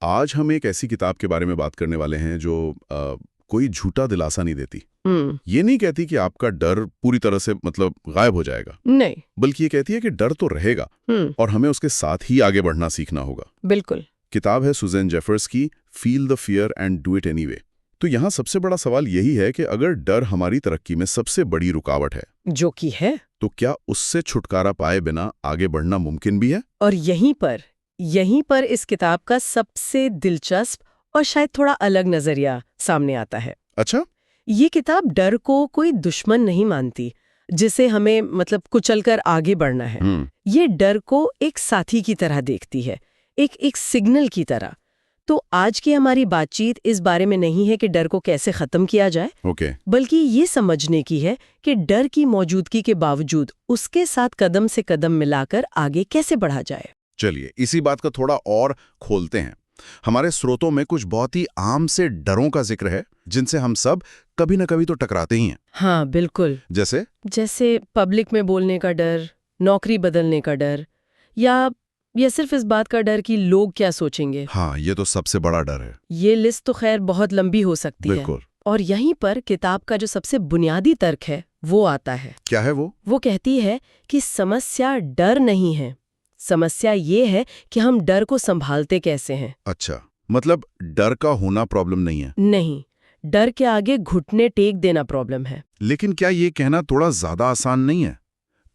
आज हम एक ऐसी किताब के बारे में बात करने वाले हैं जो कोई झूठा दिलासा नहीं देती। ये नहीं कहती कि आपका डर पूरी तरह से मतलब गायब हो जाएगा, नहीं, बल्कि ये कहती है कि डर तो रहेगा और हमें उसके साथ ही आगे बढ़ना सीखना होगा। बिल्कुल। किताब है सुज़ैन जेफर्स की feel the fear and do it anyway. तो यहाँ सबसे बड़ा सवाल यही है कि अगर डर हमारी तरक्की में सबसे बड़ी रुकावट है, जो कि है, तो क्या उससे छुटकारा पाए बिना आगे बढ़ना मुमकिन भी है? और यहीं पर इस किताब का सबसे दिलचस्प और शायद थोड़ा अलग नजरिया सामने आता है। अच्छा, ये किताब डर को कोई दुश्मन नहीं मानती जिसे हमें मतलब कुचलकर आगे बढ़ना है। ये डर को एक साथी की तरह देखती है, एक सिग्नल की तरह। तो आज की हमारी बातचीत इस बारे में नहीं है कि डर को कैसे खत्म किया जाए, बल्कि ये समझने की है कि डर की मौजूदगी के बावजूद उसके साथ कदम से कदम मिलाकर आगे कैसे बढ़ा जाए। चलिए इसी बात का थोड़ा और खोलते हैं। हमारे स्रोतों में कुछ बहुत ही आम से डरों का जिक्र है जिनसे हम सब कभी न कभी तो टकराते ही हैं। हाँ बिल्कुल। जैसे पब्लिक में बोलने का डर, नौकरी बदलने का डर, या सिर्फ इस बात का डर कि लोग क्या सोचेंगे। हाँ, ये तो सबसे बड़ा डर है। ये लिस्ट तो खैर बहुत लंबी हो सकती है। और यहीं पर किताब का जो सबसे बुनियादी तर्क है वो आता है। क्या है वो? वो कहती है कि समस्या डर नहीं है, समस्या ये है कि हम डर को संभालते कैसे हैं। अच्छा, मतलब डर का होना प्रॉब्लम नहीं है? नहीं, डर के आगे घुटने टेक देना प्रॉब्लम है। लेकिन क्या ये कहना थोड़ा ज्यादा आसान नहीं है?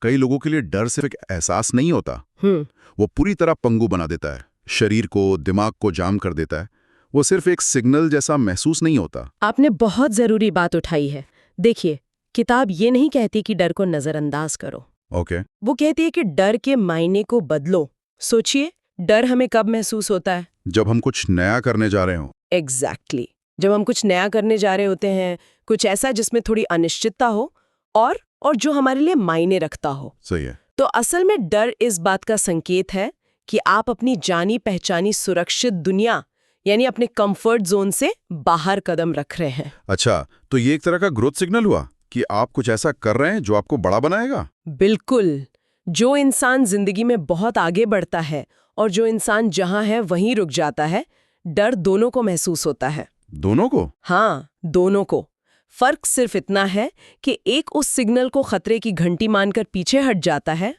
कई लोगों के लिए डर सिर्फ एक एहसास नहीं होता, वो पूरी तरह पंगु बना देता है, शरीर को, दिमाग को जाम कर देता है। वो सिर्फ एक सिग्नल जैसा महसूस नहीं होता। आपने बहुत जरूरी बात उठाई है। देखिए, किताब ये नहीं कहती कि डर को नजरअंदाज करो। वो कहती है कि डर के मायने को बदलो। सोचिए, डर हमें कब महसूस होता है? जब हम कुछ नया करने जा रहे हो। एग्जैक्टली। जब हम कुछ नया करने जा रहे होते हैं, कुछ ऐसा जिसमें थोड़ी अनिश्चितता हो और जो हमारे लिए मायने रखता हो। सही है। तो असल में डर इस बात का संकेत है कि आप अपनी जानी पहचानी सुरक्षित दुनिया यानी अपने कंफर्ट जोन से बाहर कदम रख रहे हैं। अच्छा, तो ये एक तरह का ग्रोथ सिग्नल हुआ कि आप कुछ ऐसा कर रहे हैं जो आपको बड़ा बनाएगा। बिल्कुल। जो इंसान जिंदगी में बहुत आगे बढ़ता है और जो इंसान जहां है वहीं रुक जाता है, डर दोनों को महसूस होता है। दोनों को? हाँ, दोनों को। फर्क सिर्फ इतना है कि एक उस सिग्नल को खतरे की घंटी मानकर पीछे हट जाता है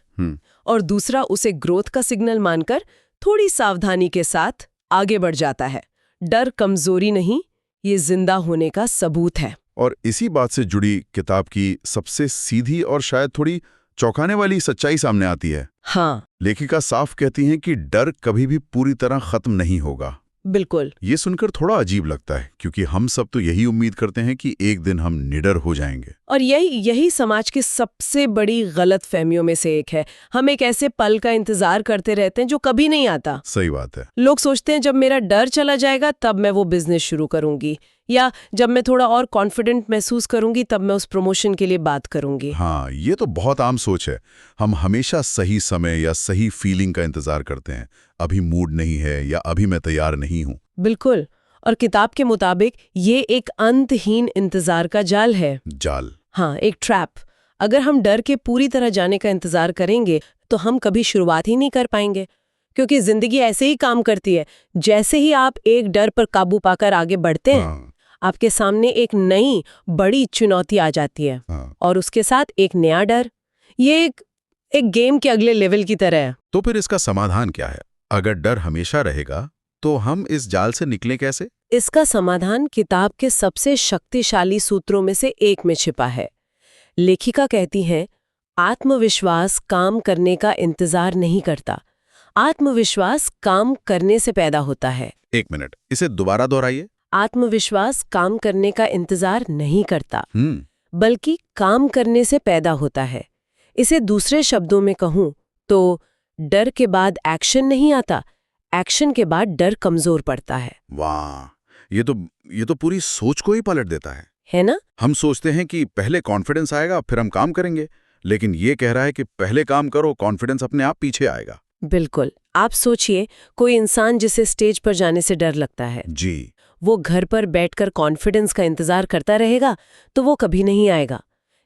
और दूसरा उसे ग्रोथ का सिग्नल मानकर थोड़ी सावधानी के साथ आगे बढ़ जाता है। डर कमजोरी नहीं, ये जिंदा होने का सबूत है। और इसी बात से जुड़ी किताब की सबसे सीधी और शायद थोड़ी चौंकाने वाली सच्चाई सामने आती है। हाँ, लेखिका साफ कहती हैं कि डर कभी भी पूरी तरह खत्म नहीं होगा। बिल्कुल। ये सुनकर थोड़ा अजीब लगता है क्योंकि हम सब तो यही उम्मीद करते हैं कि एक दिन हम निडर हो जाएंगे। और यही समाज की सबसे बड़ी गलत फहमियों में से एक है। हम एक ऐसे पल का इंतजार करते रहते हैं जो कभी नहीं आता। सही बात है। लोग सोचते हैं जब मेरा डर चला जाएगा तब मैं वो बिजनेस शुरू करूंगी, या जब मैं थोड़ा और कॉन्फिडेंट महसूस करूंगी तब मैं उस प्रमोशन के लिए बात करूंगी। हाँ, ये तो बहुत आम सोच है। हम हमेशा सही समय या सही फीलिंग का इंतजार करते हैं। अभी मूड नहीं है या अभी मैं तैयार नहीं हूँ। बिल्कुल। और किताब के मुताबिक ये एक अंतहीन इंतजार का जाल है। जाल? हाँ, एक ट्रैप। अगर हम डर के पूरी तरह जाने का इंतजार करेंगे तो हम कभी शुरुआत ही नहीं कर पाएंगे, क्योंकि जिंदगी ऐसे ही काम करती है। जैसे ही आप एक डर पर काबू पाकर आगे बढ़ते हैं, आपके सामने एक नई बड़ी चुनौती आ जाती है और उसके साथ एक नया डर। ये एक गेम के अगले लेवल की तरह है। तो फिर इसका समाधान क्या है? अगर डर हमेशा रहेगा तो हम इस जाल से निकलें कैसे? इसका समाधान किताब के सबसे शक्तिशाली सूत्रों में से एक में छिपा है। लेखिका कहती है, आत्मविश्वास काम करने का इंतजार नहीं करता, आत्मविश्वास काम करने से पैदा होता है। एक मिनट, इसे दोबारा दोहराइए। आत्मविश्वास काम करने का इंतजार नहीं करता, बल्कि काम करने से पैदा होता है। इसे दूसरे शब्दों में कहूं तो डर के बाद एक्शन नहीं आता, एक्शन के बाद डर कमजोर पड़ता है। वाह, ये तो पूरी सोच को ही पलट देता है ना? हम सोचते हैं कि पहले कॉन्फिडेंस आएगा फिर हम काम करेंगे, लेकिन ये कह रहा है कि पहले काम करो, कॉन्फिडेंस अपने आप पीछे आएगा। बिल्कुल। आप सोचिए, कोई इंसान जिसे स्टेज पर जाने से डर लगता है जी, वो घर पर बैठकर कॉन्फिडेंस का इंतजार करता रहेगा तो वो कभी नहीं आएगा।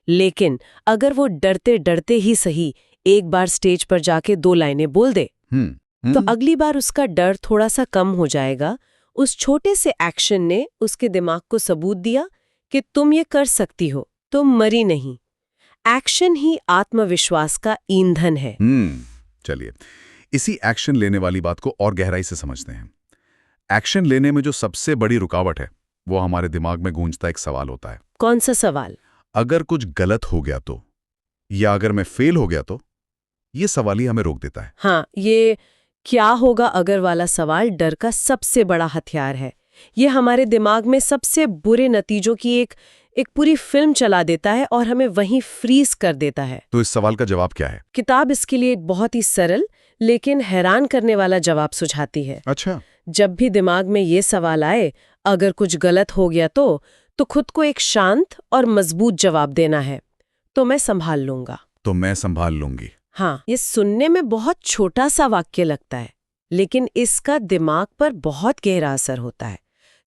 लेकिन अगर वो डरते डरते ही सही एक बार स्टेज पर जाके 2 लाइनें बोल दे, तो अगली बार उसका डर थोड़ा सा कम हो जाएगा। उस छोटे से एक्शन ने उसके दिमाग को सबूत दिया कि तुम ये कर सकती हो, तुम मरी नहीं। एक्शन ही आत्मविश्वास का ईंधन है। चलिए इसी एक्शन लेने वाली बात को और गहराई से समझते हैं। एक्शन लेने में जो सबसे बड़ी रुकावट है वो हमारे दिमाग में गूंजता एक सवाल होता है। कौन सा सवाल? अगर कुछ गलत हो गया तो, या अगर मैं फेल हो गया तो? ये सवाल ही हमें रोक देता है। हाँ, ये क्या होगा अगर वाला सवाल डर का सबसे बड़ा हथियार है। ये हमारे दिमाग में सबसे बुरे नतीजों की एक पूरी फिल्म चला देता है और हमें वहीं फ्रीज कर देता है। तो इस सवाल का जवाब क्या है? किताब इसके लिए एक बहुत ही सरल लेकिन हैरान करने वाला जवाब सुझाती है। अच्छा। जब भी दिमाग में ये सवाल आए, अगर कुछ गलत हो गया तो खुद को एक शांत और मजबूत जवाब देना है। तो मैं संभाल लूंगा। तो मैं संभाल लूंगी। हाँ, ये सुनने में बहुत छोटा सा वाक्य लगता है, लेकिन इसका दिमाग पर बहुत गहरा असर होता है।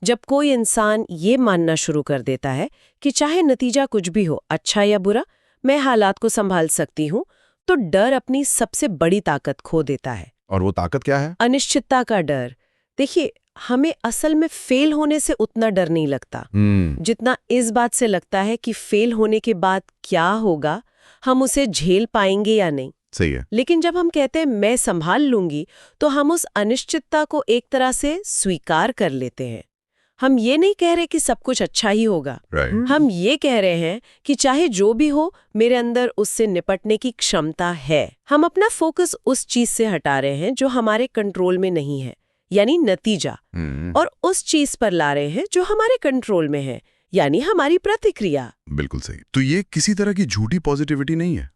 जब कोई इंसान ये मानना शुरू कर देता है कि चाहे नतीजा कुछ भी हो, अच्छा या बुरा, मैं हालात को संभाल सकती हूँ, तो डर अपनी सबसे बड़ी ताकत खो देता है। और वो ताकत क्या है? अनिश्चितता का डर। देखिए, हमें असल में फेल होने से उतना डर नहीं लगता जितना इस बात से लगता है कि फेल होने के बाद क्या होगा, हम उसे झेल पाएंगे या नहीं। सही है। लेकिन जब हम कहते हैं मैं संभाल लूंगी, तो हम उस अनिश्चितता को एक तरह से स्वीकार कर लेते हैं। हम ये नहीं कह रहे कि सब कुछ अच्छा ही होगा। हम ये कह रहे हैं कि चाहे जो भी हो, मेरे अंदर उससे निपटने की क्षमता है। हम अपना फोकस उस चीज से हटा रहे हैं जो हमारे कंट्रोल में नहीं है, यानी नतीजा, और उस चीज पर ला रहे हैं जो हमारे कंट्रोल में है, यानी हमारी प्रतिक्रिया। बिल्कुल सही। तो ये किसी तरह की झूठी पॉजिटिविटी नहीं है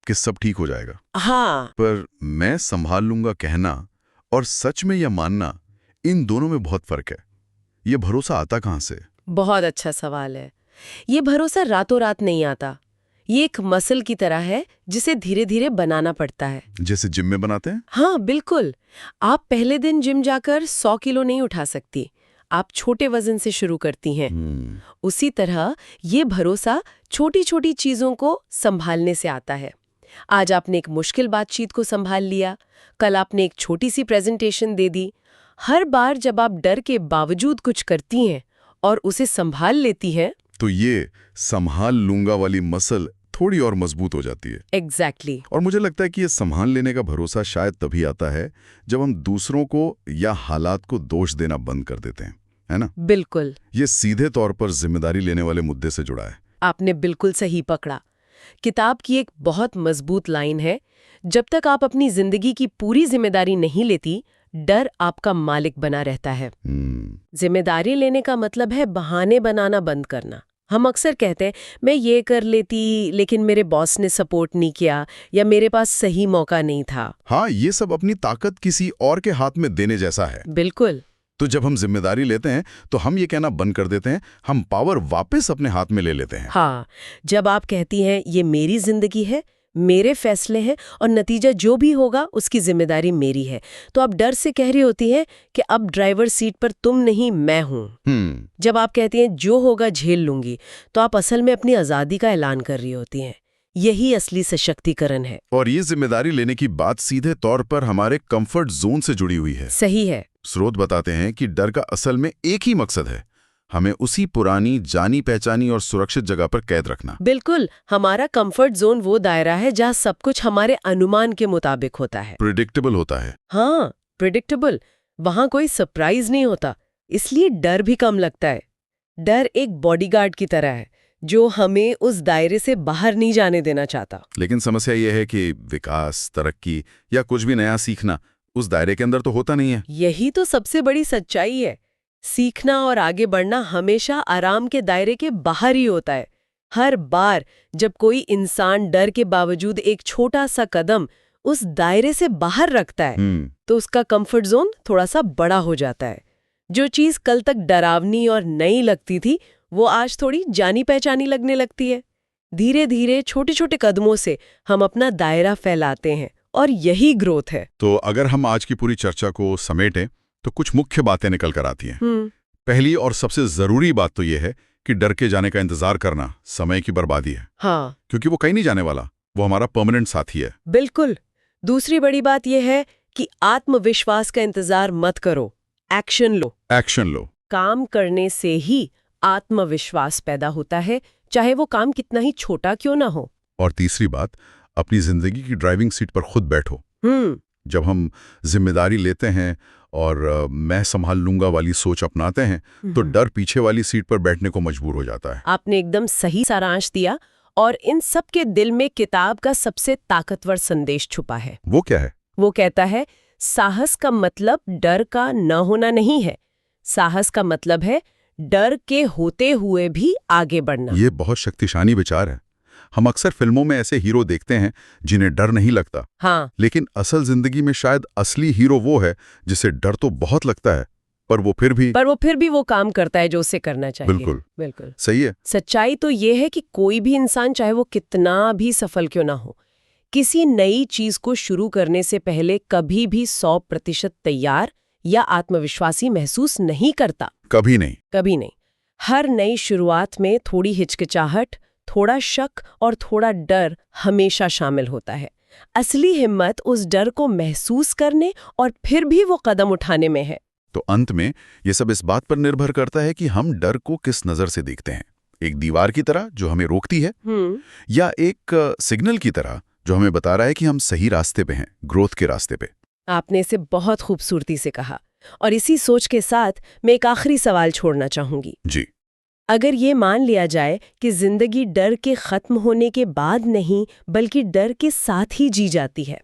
कि सब ठीक हो जाएगा। हाँ, पर मैं संभाल लूंगा कहना और सच में यह मानना, इन दोनों में बहुत फर्क है। ये भरोसा आता कहाँ से? बहुत अच्छा सवाल है। ये भरोसा रातों रात नहीं आता। ये एक मसल की तरह है जिसे धीरे धीरे बनाना पड़ता है। जैसे जिम में बनाते हैं? हाँ, बिल्कुल। आप पहले दिन जिम जाकर 100 किलो नहीं उठा सकती। आप छोटे वजन से शुरू करती हैं। उसी तरह ये भरोसा छोटी छोटी चीजों को संभालने से आता है। आज आपने एक मुश्किल बातचीत को संभाल लिया, कल आपने एक छोटी सी प्रेजेंटेशन दे दी। हर बार जब आप डर के बावजूद कुछ करती हैं और उसे संभाल लेती हैं, तो ये संभाल लूंगा वाली मसल थोड़ी और मजबूत हो जाती है। एग्जैक्टली। और मुझे लगता है कि ये संभाल लेने का भरोसा शायद तभी आता है जब हम दूसरों को या हालात को दोष देना बंद कर देते हैं, है ना? बिल्कुल। ये सीधे तौर पर जिम्मेदारी लेने वाले मुद्दे से जुड़ा है। आपने बिल्कुल सही पकड़ा। किताब की एक बहुत मजबूत लाइन है, जब तक आप अपनी जिंदगी की पूरी जिम्मेदारी नहीं लेती, डर आपका मालिक बना रहता है। जिम्मेदारी लेने का मतलब है बहाने बनाना बंद करना। हम अक्सर कहते हैं मैं ये कर लेती, लेकिन मेरे बॉस ने सपोर्ट नहीं किया, या मेरे पास सही मौका नहीं था। हाँ, ये सब अपनी ताकत किसी और के हाथ में देने जैसा है। बिल्कुल। तो जब हम जिम्मेदारी लेते हैं तो हम ये कहना बंद कर देते हैं, हम पावर वापस अपने हाथ में ले लेते हैं। हाँ, जब आप कहती हैं ये मेरी जिंदगी है, मेरे फैसले हैं और नतीजा जो भी होगा उसकी जिम्मेदारी मेरी है, तो आप डर से कह रही होती हैं कि अब ड्राइवर सीट पर तुम नहीं, मैं हूं। जब आप कहती हैं जो होगा झेल लूंगी, तो आप असल में अपनी आजादी का ऐलान कर रही होती हैं। यही असली सशक्तिकरण है। और ये जिम्मेदारी लेने की बात सीधे तौर पर हमारे कंफर्ट जोन से जुड़ी हुई है। सही है। स्रोत बताते हैं कि डर का असल में एक ही मकसद है, हमें उसी पुरानी जानी पहचानी और सुरक्षित जगह पर कैद रखना। बिल्कुल। हमारा कंफर्ट जोन वो दायरा है जहाँ सब कुछ हमारे अनुमान के मुताबिक होता है, प्रिडिक्टेबल होता है। हाँ, प्रिडिक्टेबल। वहां कोई सरप्राइज नहीं होता, इसलिए डर भी कम लगता है। डर एक बॉडीगार्ड की तरह है जो हमें उस दायरे से बाहर नहीं जाने देना चाहता। लेकिन समस्या यह है कि विकास, तरक्की या कुछ भी नया सीखना उस दायरे के अंदर तो होता नहीं है। यही तो सबसे बड़ी सच्चाई है। सीखना और आगे बढ़ना हमेशा आराम के दायरे के बाहर ही होता है। हर बार जब कोई इंसान डर के बावजूद एक छोटा सा कदम उस दायरे से बाहर रखता है, तो उसका कंफर्ट जोन थोड़ा सा बड़ा हो जाता है। जो चीज कल तक डरावनी और नई लगती थी, वो आज थोड़ी जानी पहचानी लगने लगती है। धीरे धीरे छोटे छोटे कदमों से हम अपना दायरा फैलाते हैं, और यही ग्रोथ है। तो अगर हम आज की पूरी चर्चा को समेटें तो कुछ मुख्य बातें निकल कर आती हैं। पहली और सबसे जरूरी बात तो यह है कि डर के जाने का इंतजार करना समय की बर्बादी है। हाँ, क्योंकि वो कहीं नहीं जाने वाला, वो हमारा परमानेंट साथी है। बिल्कुल। दूसरी बड़ी बात यह है कि आत्मविश्वास का इंतजार मत करो, एक्शन लो। एक्शन लो। काम करने से ही आत्मविश्वास पैदा होता है, चाहे वो काम कितना ही छोटा क्यों ना हो। और तीसरी बात, अपनी जिंदगी की ड्राइविंग सीट पर खुद बैठो। जब हम जिम्मेदारी लेते हैं और मैं संभाल लूंगा वाली सोच अपनाते हैं तो डर पीछे वाली सीट पर बैठने को मजबूर हो जाता है। आपने एकदम सही सारांश दिया। और इन सब के दिल में किताब का सबसे ताकतवर संदेश छुपा है। वो क्या है? वो कहता है, साहस का मतलब डर का न होना नहीं है, साहस का मतलब है डर के होते हुए भी आगे बढ़ना। ये बहुत शक्तिशाली विचार है। हम अक्सर फिल्मों में ऐसे हीरो देखते हैं जिन्हें डर नहीं लगता। हाँ। लेकिन असल जिंदगी में शायद असली हीरो वो है जिसे डर तो बहुत लगता है, पर वो फिर भी वो काम करता है जो उसे करना चाहिए। बिल्कुल सही है। सच्चाई तो ये है कि कोई भी इंसान, चाहे वो कितना भी सफल क्यों ना हो, किसी नई चीज को शुरू करने से पहले कभी भी 100% तैयार या आत्मविश्वासी महसूस नहीं करता। कभी नहीं। हर नई शुरुआत में थोड़ी हिचकिचाहट, थोड़ा शक और थोड़ा डर हमेशा शामिल होता है। असली हिम्मत उस डर को महसूस करने और फिर भी वो कदम उठाने में है। तो अंत में ये सब इस बात पर निर्भर करता है कि हम डर को किस नजर से देखते हैं। एक दीवार की तरह जो हमें रोकती है, या एक सिग्नल की तरह जो हमें बता रहा है कि हम सही रास्ते पे हैं, ग्रोथ के रास्ते पे। आपने इसे बहुत खूबसूरती से कहा। और इसी सोच के साथ मैं एक आखिरी सवाल छोड़ना चाहूंगी। जी। अगर ये मान लिया जाए कि जिंदगी डर के खत्म होने के बाद नहीं बल्कि डर के साथ ही जी जाती है,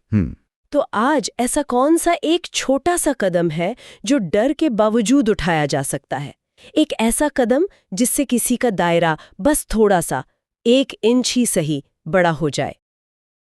तो आज ऐसा कौन सा एक छोटा सा कदम है जो डर के बावजूद उठाया जा सकता है? एक ऐसा कदम जिससे किसी का दायरा बस थोड़ा सा, 1 इंच ही सही, बड़ा हो जाए।